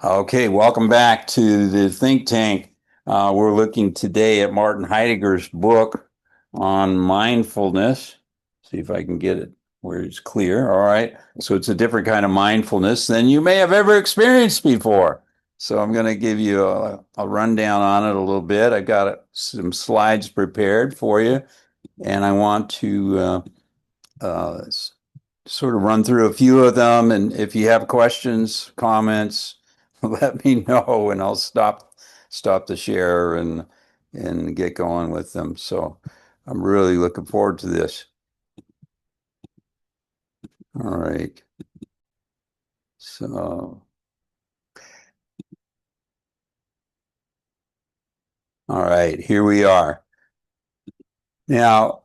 Okay, welcome back to the think tank. We're looking today at Martin Heidegger's book on mindfulness. See if I can get it where it's clear. All right. So it's a different kind of mindfulness than you may have ever experienced before. So I'm going to give you a rundown on it a little bit. I got some slides prepared for you, and I want to uh, sort of run through a few of them. And if you have questions, comments, let me know, and I'll stop the share and get going with them. So I'm really looking forward to this. All right. So, all right, here we are. Now,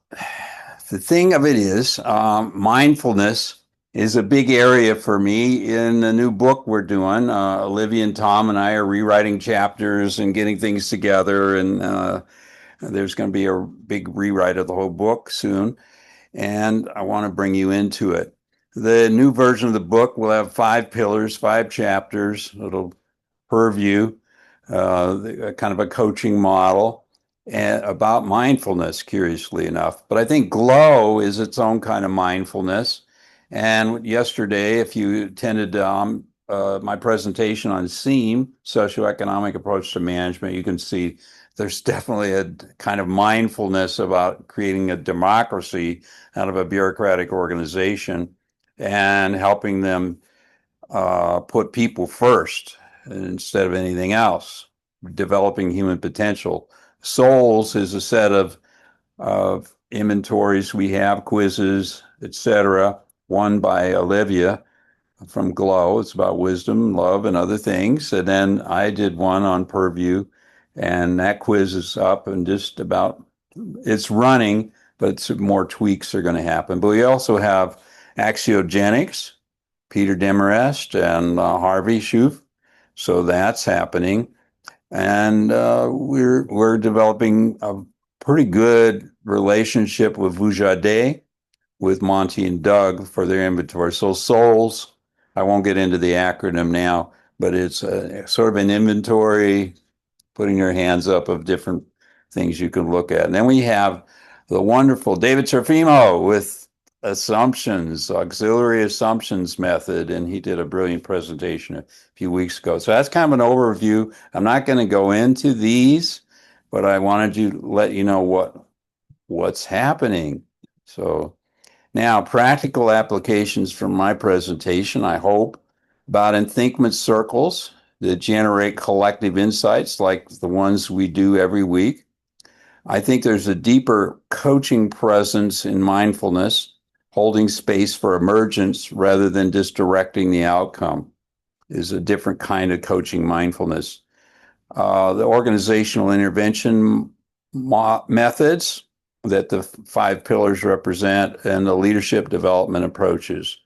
the thing of it is, mindfulness is a big area for me in the new book we're doing. Olivia and Tom and I are rewriting chapters and getting things together, and there's going to be a big rewrite of the whole book soon, and I want to bring you into it. The new version of the book will have 5 pillars, 5 chapters. It'll purview, kind of a coaching model and about mindfulness, curiously enough. But I think glow is its own kind of mindfulness. And yesterday, if you attended my presentation on SEAM, socioeconomic approach to management, you can see there's definitely a kind of mindfulness about creating a democracy out of a bureaucratic organization and helping them put people first instead of anything else, developing human potential. Souls is a set of inventories we have, quizzes, etc. One by Olivia from Glow. It's about wisdom, love, and other things. And then I did one on Purview, and that quiz is up and just about it's running, but some more tweaks are going to happen. But we also have Axiogenics, Peter Demarest and Harvey Shuf. So that's happening, and we're developing a pretty good relationship with Vujade, with Monty and Doug for their inventory. So Souls, I won't get into the acronym now, but it's sort of an inventory, putting your hands up of different things you can look at. And then we have the wonderful David Serfimo with assumptions, auxiliary assumptions method, and he did a brilliant presentation a few weeks ago. So that's kind of an overview. I'm not going to go into these, but I wanted to let you know what's happening. So now, practical applications from my presentation, I hope, about enthingment circles that generate collective insights like the ones we do every week. I think there's a deeper coaching presence in mindfulness, holding space for emergence rather than just directing the outcome is a different kind of coaching mindfulness. The organizational intervention methods that the 5 pillars represent, and the leadership development approaches.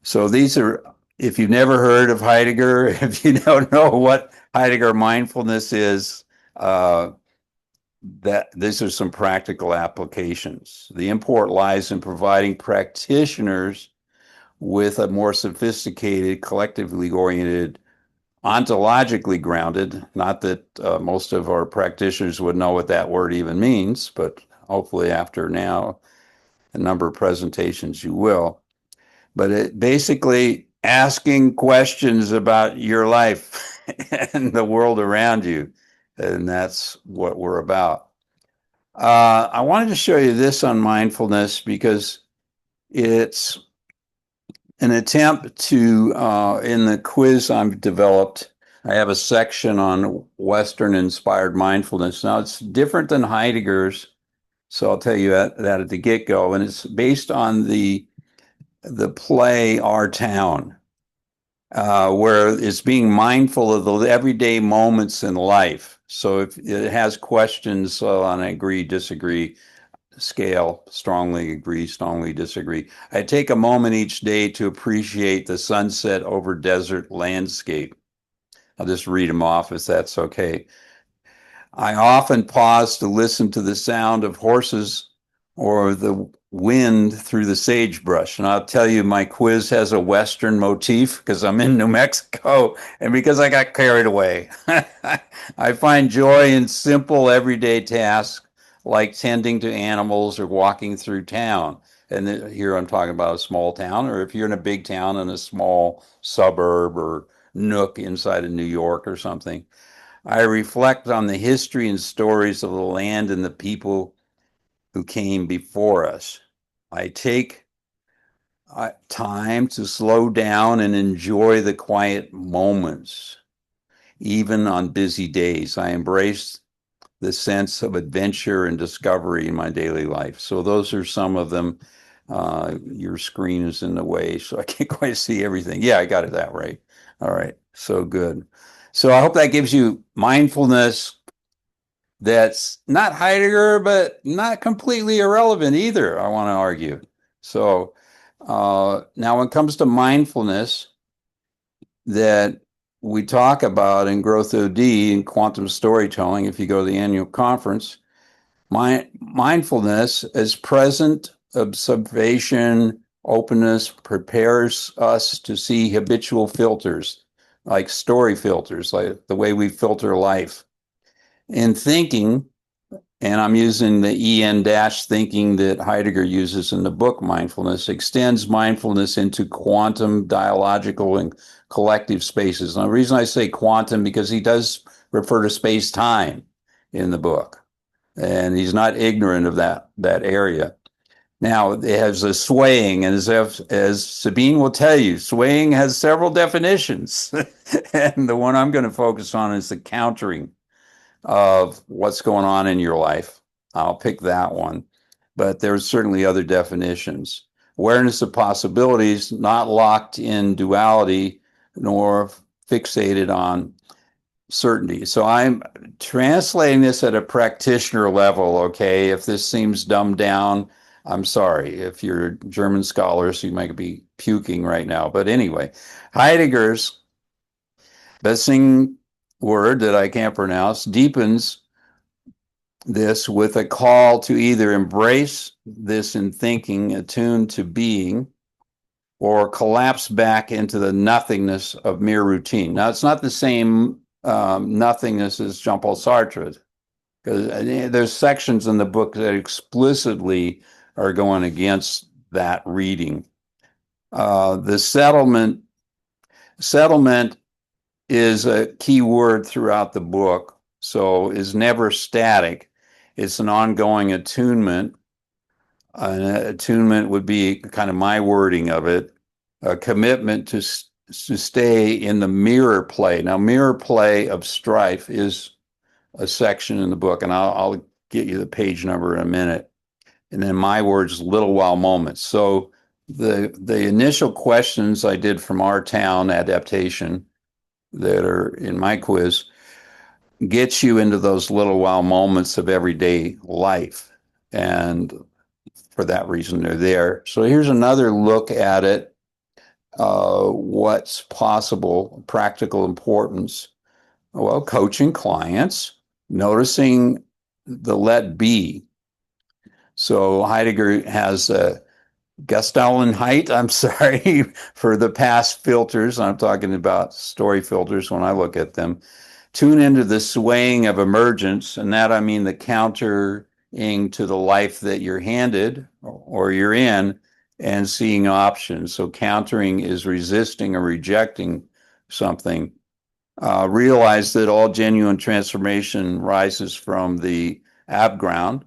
So these are, if you've never heard of Heidegger, if you don't know what Heidegger mindfulness is, that these are some practical applications. The import lies in providing practitioners with a more sophisticated, collectively oriented, ontologically grounded. Not that most of our practitioners would know what that word even means, but hopefully after now a number of presentations you will. But it basically asking questions about your life and the world around you. And that's what we're about. I wanted to show you this on mindfulness because it's an attempt to, in the quiz I've developed, I have a section on Western inspired mindfulness. Now, it's different than Heidegger's, so I'll tell you that at the get go. And it's based on the play Our Town, where it's being mindful of the everyday moments in life. So if it has questions on agree, disagree scale, strongly agree, strongly disagree. I take a moment each day to appreciate the sunset over desert landscape. I'll just read them off if that's okay. I often pause to listen to the sound of horses or the wind through the sagebrush. And I'll tell you, my quiz has a Western motif because I'm in New Mexico and because I got carried away. I find joy in simple everyday tasks like tending to animals or walking through town. And here I'm talking about a small town, or if you're in a big town in a small suburb or nook inside of New York or something. I reflect on the history and stories of the land and the people who came before us. I take time to slow down and enjoy the quiet moments, even on busy days. I embrace the sense of adventure and discovery in my daily life. So those are some of them. Your screen is in the way, so I can't quite see everything. Yeah, I got it that right. All right, so good. So I hope that gives you mindfulness that's not Heidegger, but not completely irrelevant either, I want to argue. So now when it comes to mindfulness that we talk about in Growth OD and quantum storytelling, if you go to the annual conference, mindfulness as present observation, openness prepares us to see habitual filters, like story filters, like the way we filter life. In thinking, and I'm using the EN dash thinking that Heidegger uses in the book Mindfulness, extends mindfulness into quantum, dialogical, and collective spaces. And the reason I say quantum, because he does refer to space time in the book, and he's not ignorant of that area. Now, it has a swaying, and as Sabine will tell you, swaying has several definitions. And the one I'm going to focus on is the countering of what's going on in your life. I'll pick that one. But there's certainly other definitions. Awareness of possibilities, not locked in duality nor fixated on certainty. So I'm translating this at a practitioner level, okay? If this seems dumbed down, I'm sorry. If you're German scholars, you might be puking right now. But anyway, Heidegger's Bessing word that I can't pronounce deepens this with a call to either embrace this in thinking, attuned to being, or collapse back into the nothingness of mere routine. Now, it's not the same nothingness as Jean-Paul Sartre, because there's sections in the book that explicitly are going against that reading. The settlement is a key word throughout the book, so is never static. It's an ongoing attunement. An attunement would be kind of my wording of it, a commitment to stay in the mirror play. Now, mirror play of strife is a section in the book, and I'll get you the page number in a minute. And then my words, little while moments. So the initial questions I did from our town adaptation that are in my quiz gets you into those little while moments of everyday life. And for that reason, they're there. So here's another look at it. What's possible, practical importance. Well, coaching clients, noticing the let be. So Heidegger has a Gestaltenheit, I'm sorry, for the past filters. I'm talking about story filters when I look at them. Tune into the swaying of emergence, and that I mean the countering to the life that you're handed or you're in, and seeing options. So countering is resisting or rejecting something. Realize that all genuine transformation rises from the abground,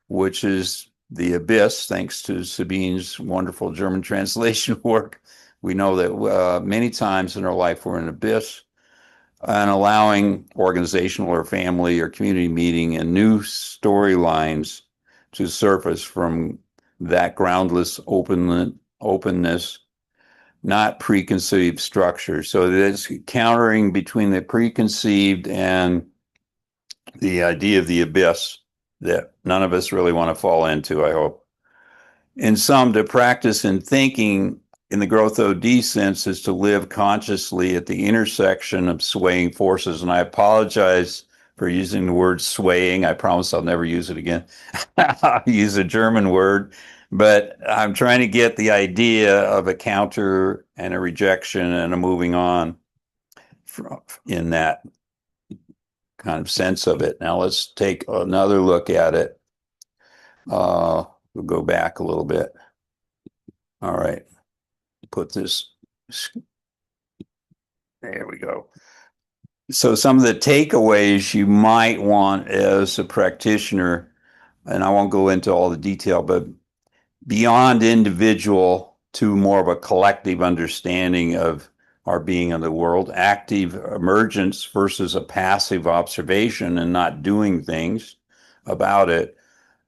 which is the abyss, thanks to Sabine's wonderful German translation work. We know that many times in our life we're in an abyss, and allowing organizational or family or community meeting and new storylines to surface from that groundless openness, not preconceived structure. So there's countering between the preconceived and the idea of the abyss that none of us really want to fall into, I hope. In sum, to practice in thinking in the growth OD sense is to live consciously at the intersection of swaying forces. And I apologize for using the word swaying. I promise I'll never use it again. I'll use a German word But I'm trying to get the idea of a counter and a rejection and a moving on in that kind of sense of it. Now let's take another look at it. We'll go back a little bit. All right, put this. There we go. So some of the takeaways you might want as a practitioner, and I won't go into all the detail, but beyond individual to more of a collective understanding of our being in the world, active emergence versus a passive observation and not doing things about it,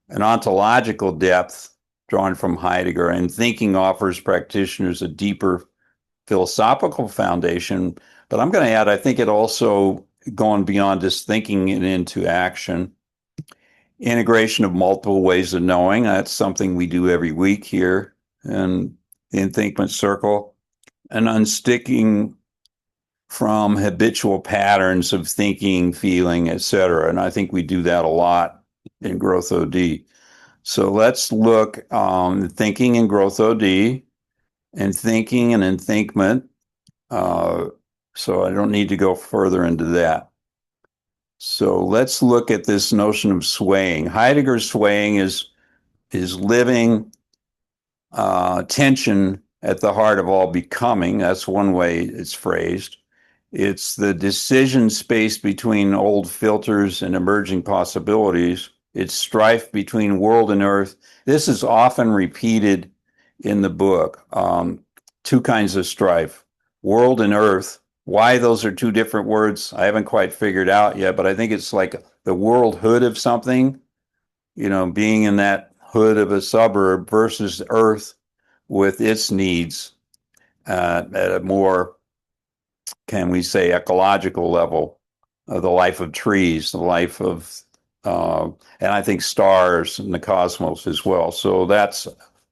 an ontological depth drawn from Heidegger, and thinking offers practitioners a deeper philosophical foundation. But I'm going to add, I think it also going beyond just thinking and into action. Integration of multiple ways of knowing. That's something we do every week here in the Enthinkment Circle. And unsticking from habitual patterns of thinking, feeling, etc. And I think we do that a lot in Growth OD. So let's look thinking in Growth OD and thinking and enthinkment. So I don't need to go further into that. So let's look at this notion of swaying. Heidegger's swaying is living tension at the heart of all becoming. That's one way it's phrased. It's the decision space between old filters and emerging possibilities. It's strife between world and earth. This is often repeated in the book. Two kinds of strife, world and earth. Why those are two different words, I haven't quite figured out yet, but I think it's like the world hood of something, being in that hood of a suburb versus earth with its needs at a more, can we say, ecological level of the life of trees, the life of, and I think stars and the cosmos as well. So that's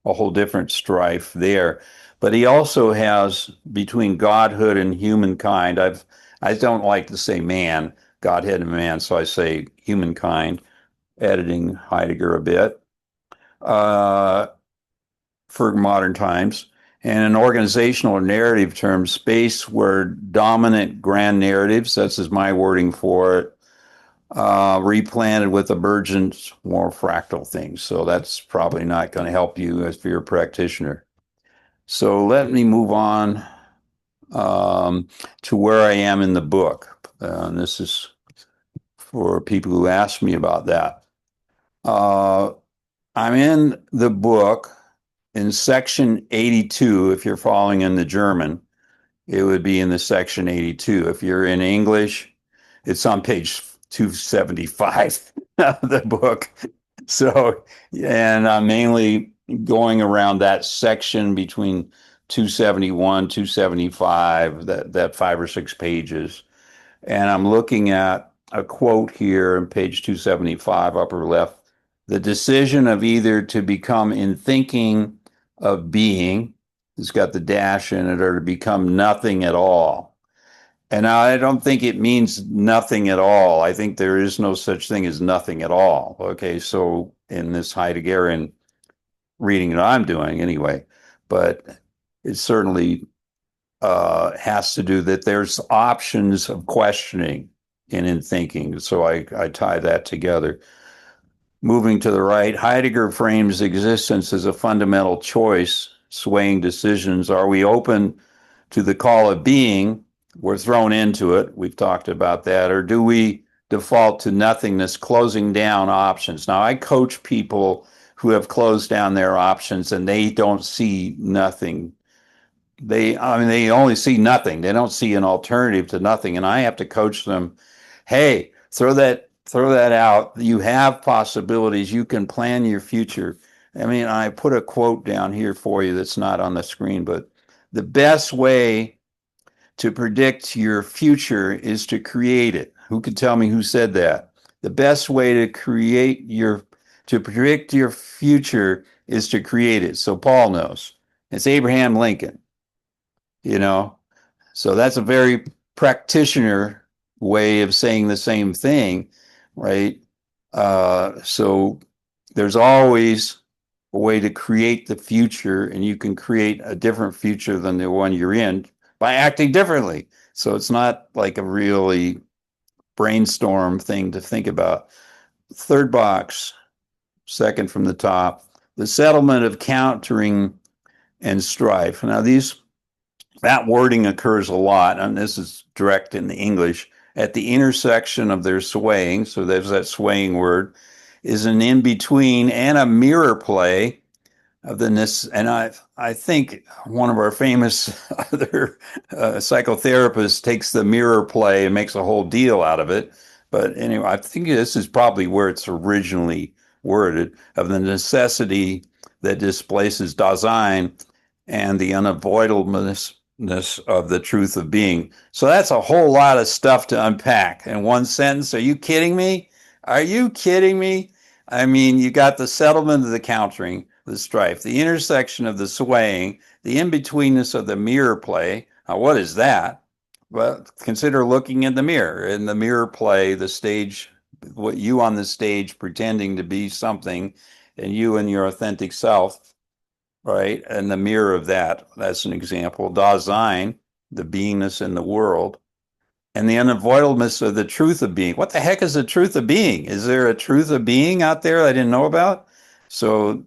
a whole different strife there. But he also has between godhood and humankind. I don't like to say man, godhead and man, so I say humankind, editing Heidegger a bit for modern times. And in organizational or narrative terms, space where dominant grand narratives, that's is my wording for it, replanted with emergent, more fractal things. So that's probably not going to help you as you're a practitioner. So let me move on to where I am in the book. And this is for people who ask me about that. I'm in the book in section 82. If you're following in the German, it would be in the section 82. If you're in English, it's on page 275 of the book. So, and I'm mainly going around that section between 271, 275, that 5 or 6 pages. And I'm looking at a quote here on page 275, upper left. The decision of either to become in thinking of being, it's got the dash in it, or to become nothing at all. And I don't think it means nothing at all. I think there is no such thing as nothing at all. Okay, so in this Heideggerian reading that I'm doing anyway, but it certainly has to do that there's options of questioning in thinking. So I tie that together. Moving to the right, Heidegger frames existence as a fundamental choice, swaying decisions. Are we open to the call of being? We're thrown into it. We've talked about that. Or do we default to nothingness, closing down options? Now, I coach people who have closed down their options and they don't see nothing. They only see nothing. They don't see an alternative to nothing. And I have to coach them. Hey, throw that out. You have possibilities. You can plan your future. I put a quote down here for you that's not on the screen, but the best way to predict your future is to create it. Who could tell me who said that? The best way to predict your future is to create it. So Paul knows. It's Abraham Lincoln, So that's a very practitioner way of saying the same thing, right? So there's always a way to create the future, and you can create a different future than the one you're in by acting differently. So it's not like a really brainstorm thing to think about. Third box, second from the top, the settlement of countering and strife. Now, that wording occurs a lot, and this is direct in the English. At the intersection of their swaying, so there's that swaying word, is an in between and a mirror play of the and I think one of our famous other psychotherapists takes the mirror play and makes a whole deal out of it. But anyway, I think this is probably where it's originally worded, of the necessity that displaces Dasein and the unavoidableness of the truth of being. So that's a whole lot of stuff to unpack in one sentence. Are you kidding me? Are you kidding me? I mean, you got the settlement of the countering, the strife, the intersection of the swaying, the in-betweenness of the mirror play. Now, what is that? Well, consider looking in the mirror. In the mirror play, the stage, what you on the stage pretending to be something, and you and your authentic self, right? And the mirror of that, that's an example. Dasein, the beingness in the world, and the unavoidableness of the truth of being. What the heck is the truth of being? Is there a truth of being out there I didn't know about? So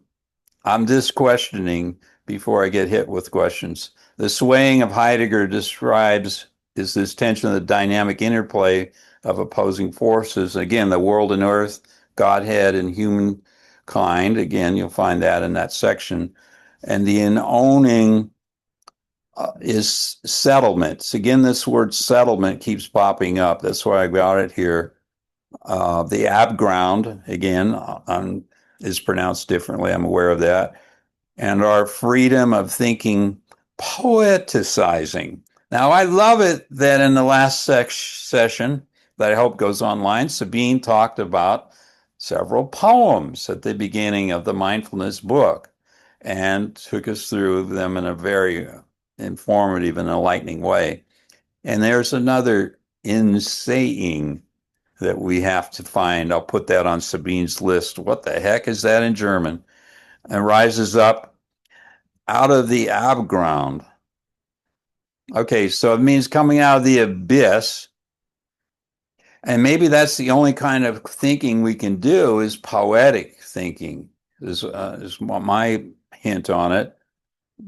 I'm just questioning before I get hit with questions. The swaying of Heidegger describes is this tension of the dynamic interplay of opposing forces. Again, the world and earth, Godhead and humankind. Again, you'll find that in that section. And the owning is settlements. Again, this word settlement keeps popping up. That's why I got it here. The abground, again, is pronounced differently. I'm aware of that. And our freedom of thinking, poeticizing. Now, I love it that in the last session that I hope goes online, Sabine talked about several poems at the beginning of the mindfulness book and took us through them in a very informative and enlightening way. And there's another saying that we have to find. I'll put that on Sabine's list. What the heck is that in German? And rises up out of the abground. Okay, so it means coming out of the abyss. And maybe that's the only kind of thinking we can do is poetic thinking, is my hint on it.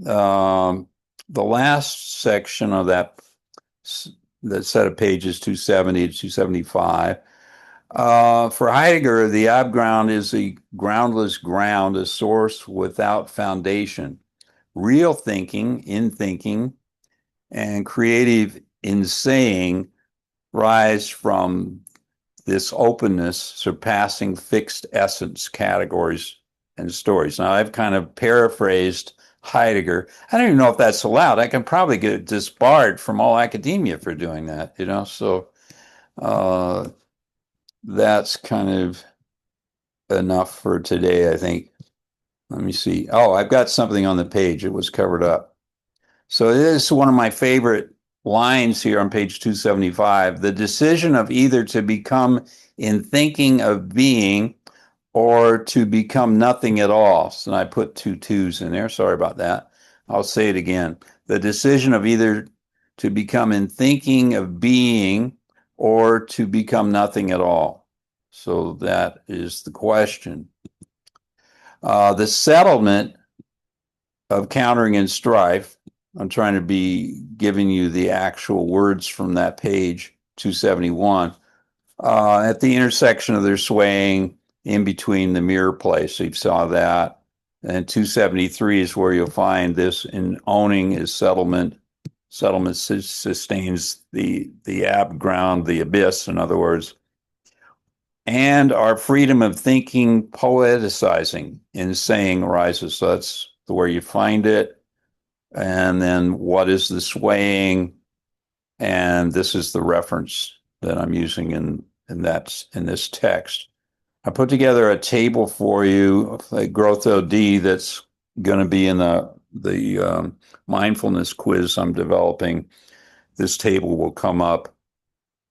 The last section of that set of pages, 270 to 275, for Heidegger, the abground is a groundless ground, a source without foundation. Real thinking, in thinking, and creative in saying rise from this openness, surpassing fixed essence categories and stories. Now, I've kind of paraphrased Heidegger. I don't even know if that's allowed. I can probably get disbarred from all academia for doing that, so that's kind of enough for today, I think. Let me see. Oh, I've got something on the page. It was covered up. So this is one of my favorite lines here on page 275. The decision of either to become in thinking of being or to become nothing at all. So I put 2 twos in there. Sorry about that. I'll say it again. The decision of either to become in thinking of being or to become nothing at all. So that is the question. The settlement of countering and strife. I'm trying to be giving you the actual words from that page, 271. At the intersection of their swaying in between the mirror play. So you saw that. And 273 is where you'll find this in owning is settlement. Settlement sustains the abground, the abyss, in other words. And our freedom of thinking, poeticizing in saying arises. So that's where you find it. And then what is the swaying? And this is the reference that I'm using in this text. I put together a table for you, a growth OD that's going to be in the mindfulness quiz I'm developing. This table will come up.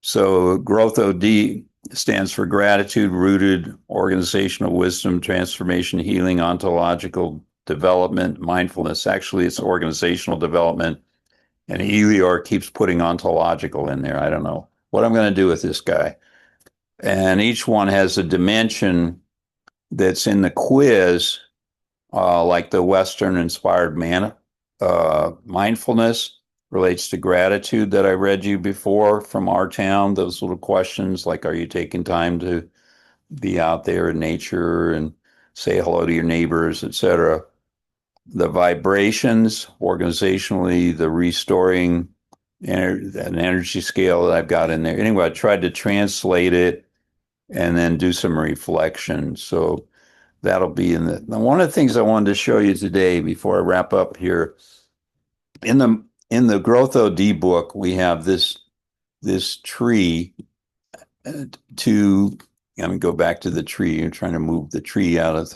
So growth OD stands for gratitude, rooted organizational wisdom, transformation, healing, ontological development, mindfulness. Actually, it's organizational development. And Elior keeps putting ontological in there. I don't know what I'm going to do with this guy. And each one has a dimension that's in the quiz, like the Western inspired man. Mindfulness relates to gratitude that I read you before from our town. Those little questions like, are you taking time to be out there in nature and say hello to your neighbors, etc. The vibrations, organizationally, the restoring an energy scale that I've got in there. Anyway, I tried to translate it and then do some reflection. So that'll be in the one of the things I wanted to show you today before I wrap up here. In the Growth OD book, we have this tree to I'm gonna go back to the tree. You're trying to move the tree out of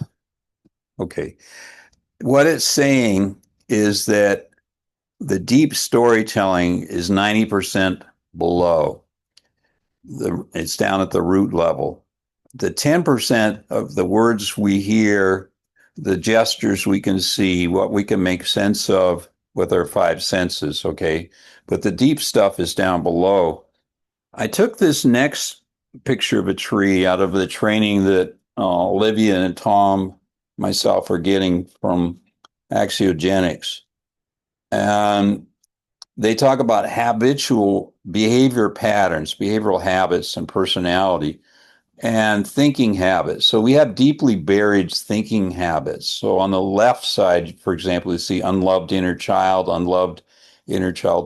okay. What it's saying is that the deep storytelling is 90% below. It's down at the root level. The 10% of the words we hear, the gestures we can see, what we can make sense of with our five senses, okay? But the deep stuff is down below. I took this next picture of a tree out of the training that Olivia and Tom, myself, are getting from axiogenics. And they talk about habitual behavior patterns, behavioral habits, and personality, and thinking habits. So we have deeply buried thinking habits. So on the left side, for example, you see unloved inner child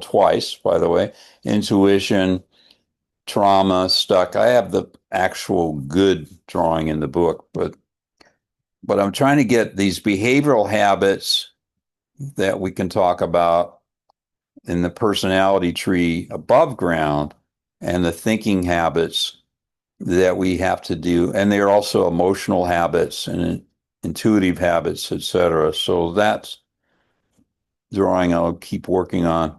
twice, by the way, intuition, trauma, stuck. I have the actual good drawing in the book, but I'm trying to get these behavioral habits that we can talk about in the personality tree above ground and the thinking habits that we have to do. And they're also emotional habits and intuitive habits, etc. So that's drawing I'll keep working on.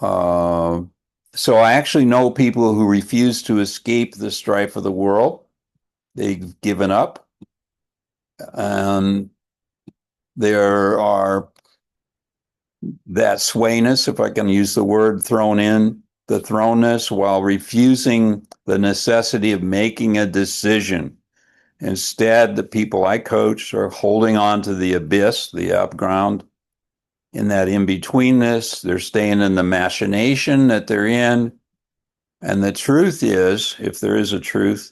Uh, so I actually know people who refuse to escape the strife of the world. They've given up. And there are that swayness, if I can use the word, thrown in, the thrownness, while refusing the necessity of making a decision. Instead, the people I coach are holding on to the abyss, the upground, in that in-betweenness. They're staying in the machination that they're in. And the truth is, if there is a truth,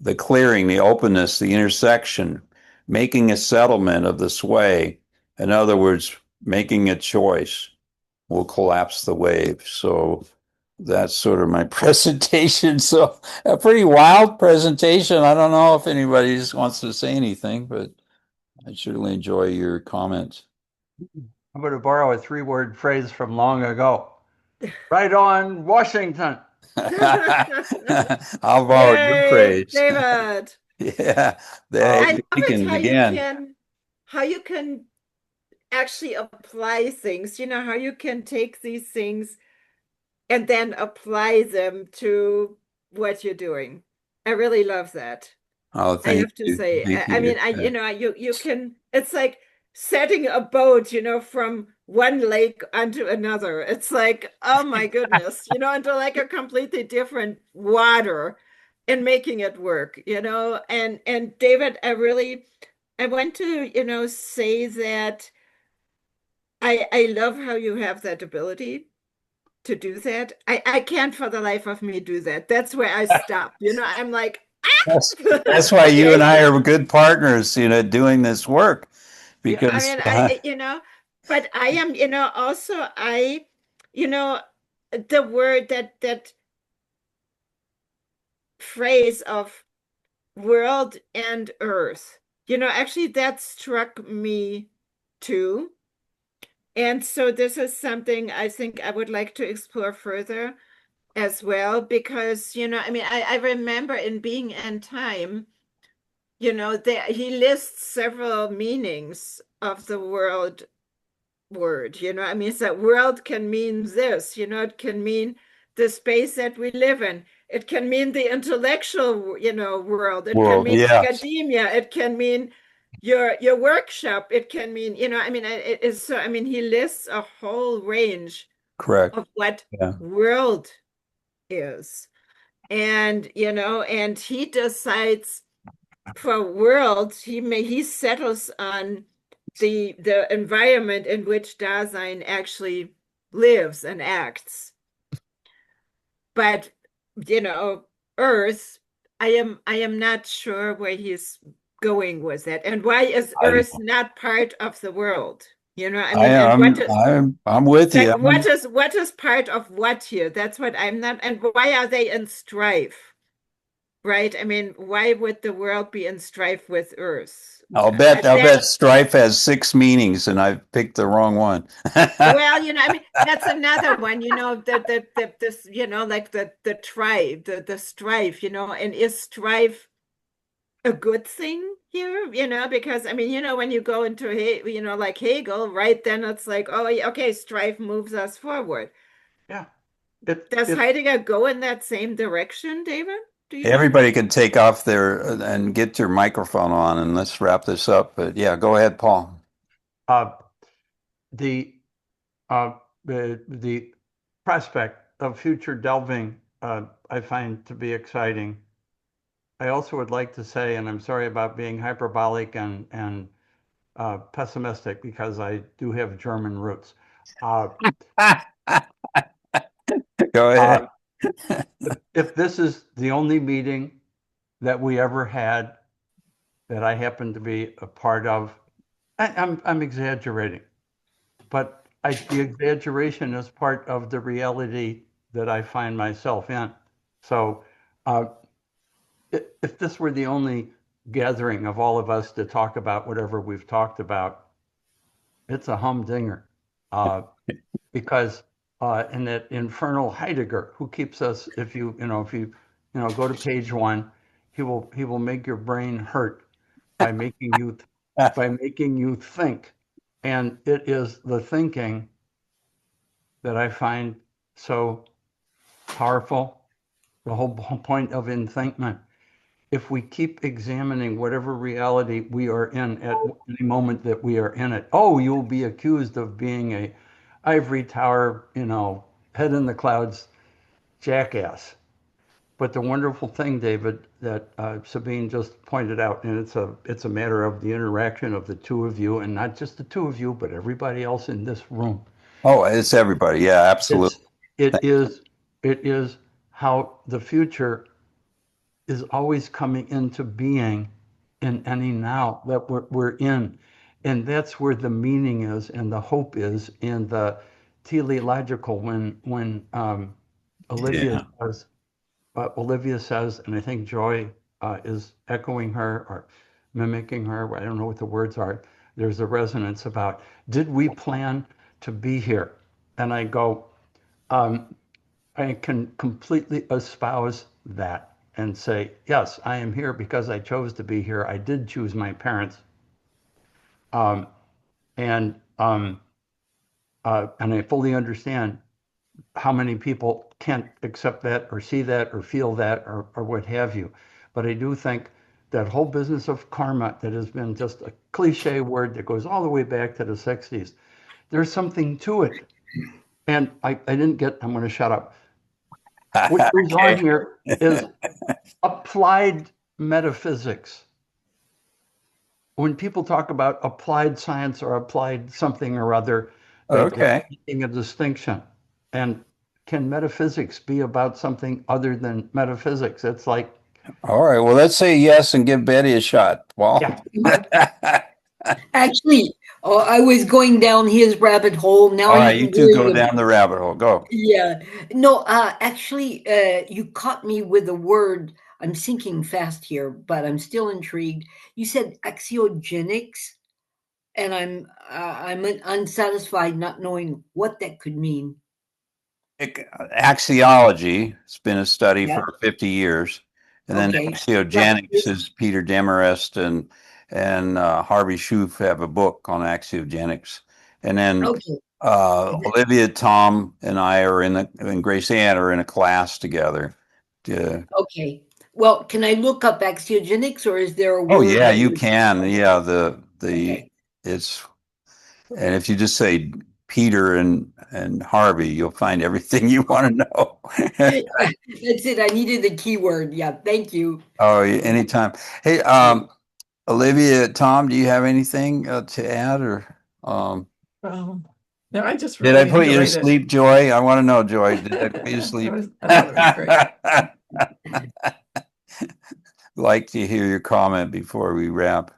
the clearing, the openness, the intersection, making a settlement of the sway, in other words, making a choice, will collapse the wave. So that's sort of my presentation. So a pretty wild presentation. I don't know if anybody just wants to say anything, but I certainly enjoy your comments. I'm going to borrow a three-word phrase from long ago. Right on, Washington. I'll borrow your Yay, praise. David. Yeah, I the love it Beacons again. how you can actually apply things, how you can take these things and then apply them to what you're doing. I really love that. Oh, I thank have to you. say, Thank I you. mean, you can, it's like setting a boat, from one lake onto another. It's like, oh my goodness, into like a completely different water and making it work, and David, I want to, say that I love how you have that ability to do that. I can't for the life of me do that. That's where I stop. I'm like, That's, ah! that's why you and Okay. I are good partners, doing this work Yeah, I because mean, but I am, also you know, the word that phrase of world and earth, actually that struck me too. And so this is something I think I would like to explore further as well, because, I mean, I remember in Being and Time, he lists several meanings of the word, I mean, it's that world can mean this, it can mean the space that we live in. it can mean the intellectual, world. It can Well, mean yeah, academia. It can mean your workshop. It can mean, I mean, it is so, I mean, he lists a whole range correct. of what Yeah. world is. And, and he decides for world, he settles on the environment in which Dasein actually lives and acts. But, Earth, I am not sure where he's going with it. And why is I, Earth not part of the world? I I mean, and what am, is I'm with like you. what is part of what here? That's what I'm not, and why are they in strife? Right? I mean, why would the world be in strife with Earth? I'll That bet strife has 6 meanings and I've picked the wrong one. well, I mean, that's another one, this, like the tribe, the strife, and is strife a good thing here? Because I mean, when you go into like Hegel, right, then it's like, oh, yeah, okay, strife moves us forward. Yeah. It Does it Heidegger go in that same direction, David? Do you think? Everybody can take off their and get your microphone on and let's wrap this up. But yeah, go ahead, Paul. uh the the prospect of future delving I find to be exciting. I also would like to say, and I'm sorry about being hyperbolic and pessimistic because I do have German roots. Uh, Go uh, ahead. if this is the only meeting that we ever had that I happen to be a part of, I'm exaggerating, but the exaggeration is part of the reality that I find myself in. So, uh, if this were the only gathering of all of us to talk about whatever we've talked about, it's a humdinger. Uh, because in that infernal Heidegger, who keeps us, if you go to page 1, he will make your brain hurt by making you think, and it is the thinking that I find so powerful. The whole point of inthinkment. If we keep examining whatever reality we are in at any moment that we are in it, oh, you'll be accused of being a ivory tower, head in the clouds jackass. But the wonderful thing, David, that Sabine just pointed out, and it's a matter of the interaction of the two of you, and not just the two of you, but everybody else in this room. Oh, it's everybody. Yeah, It's absolutely. it is it is how the future is always coming into being in any now that we're in. And that's where the meaning is and the hope is and the teleological when Olivia Yeah. says, Olivia says, and I think Joy is echoing her or mimicking her. I don't know what the words are. There's a resonance about, did we plan to be here? And I go, I can completely espouse that and say, yes, I am here because I chose to be here. I did choose my parents. Um, and and I fully understand how many people can't accept that or see that or feel that or what have you. But I do think that whole business of karma that has been just a cliche word that goes all the way back to the 60s, there's something to it. And I didn't get, I'm going to shut up. What goes on Okay. here is applied metaphysics. When people talk about applied science or applied something or other, they're Okay. making a distinction. And can metaphysics be about something other than metaphysics? It's like, All right. Well, let's say yes and give Betty a shot, Paul. yeah, Actually, I was going down his rabbit hole. Now All you right, you can two go go. down the rabbit hole. Go. Yeah. No, actually, you caught me with a word. I'm thinking fast here, but I'm still intrigued. You said axiogenics, and I'm unsatisfied not knowing what that could mean. Axiology, it's been a study Yeah. for 50 years. And then Okay. axiogenics is Peter Demarest and Harvey Shoup have a book on axiogenics. And then Okay. Olivia, Tom, and I are and Grace Ann are in a class together. Okay. Well, can I look up axiogenics, or is there a Oh word yeah, that you would- can. Yeah, Okay. it's and if you just say Peter and Harvey, you'll find everything you want to know. That's it. I needed the keyword. Yeah. Thank you. Oh, anytime. Hey, Olivia, Tom, do you have anything to add or No, I just did I really put you to enjoyed it. sleep, Joy? I want to know, Joy. Did I put you to sleep? I thought it was great. Like to hear your comment before we wrap.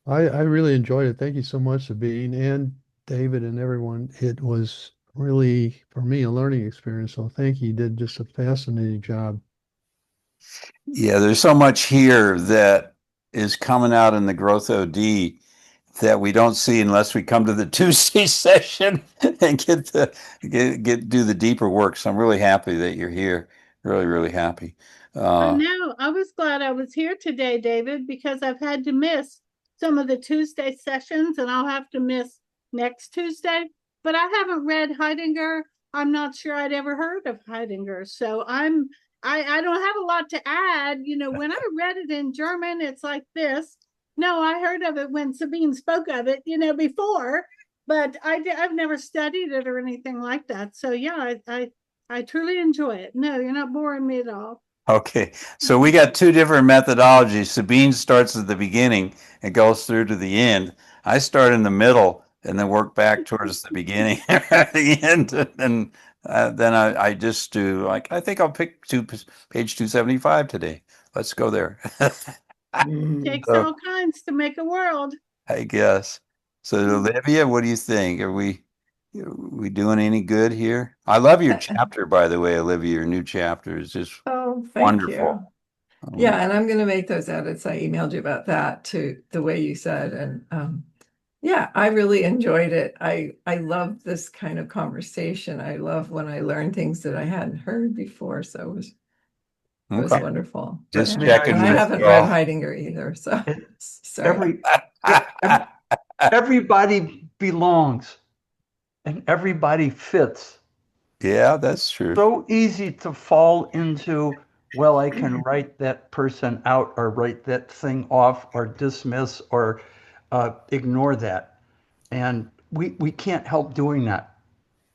I really enjoyed it. Thank you so much, Sabine and David and everyone. It was really, for me, a learning experience. So thank you. You did just a fascinating job. Yeah, there's so much here that is coming out in the growth OD that we don't see unless we come to the Tuesday session and get do the deeper work. So I'm really happy that you're here. Really, really happy. No, I was glad I was here today, David, because I've had to miss some of the Tuesday sessions and I'll have to miss next Tuesday. But I haven't read Heidegger. I'm not sure I'd ever heard of Heidegger. So I don't have a lot to add. You know, when I read it in German, it's like this. No, I heard of it when Sabine spoke of it, you know, before, but I've never studied it or anything like that. So yeah, I truly enjoy it. No, you're not boring me at all. Okay, so we got two different methodologies. Sabine starts at the beginning and goes through to the end. I start in the middle and then work back towards the beginning at the end, and then I just do like I think I'll pick page 275 today. Let's go there. Takes So, all kinds to make a world. I guess. So Olivia, what do you think? Are we doing any good here? I love your chapter, by the way, Olivia. Your new chapter is just Oh, thank wonderful. you. Yeah, and I'm going to make those edits. I emailed you about that to the way you said, and yeah, I really enjoyed it. I love this kind of conversation. I love when I learn things that I hadn't heard before. So it was Okay. wonderful. Just May checking And I with haven't you read all. Heidegger either. So sorry. Everybody belongs and everybody fits. Yeah, that's true. So easy to fall into, well, I can write that person out or write that thing off or dismiss or ignore that. And we can't help doing that,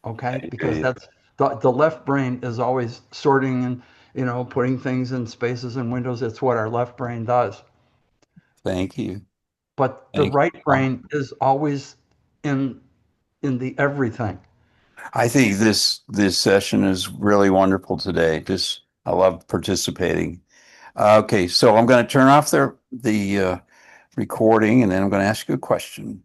okay? Because that's the left brain is always sorting and, you know, putting things in spaces and windows. It's what our left brain does. Thank you. But the Thank you. right brain is always in the everything. I think this session is really wonderful today. Just I love participating. Okay, so I'm going to turn off the recording, and then I'm going to ask you a question.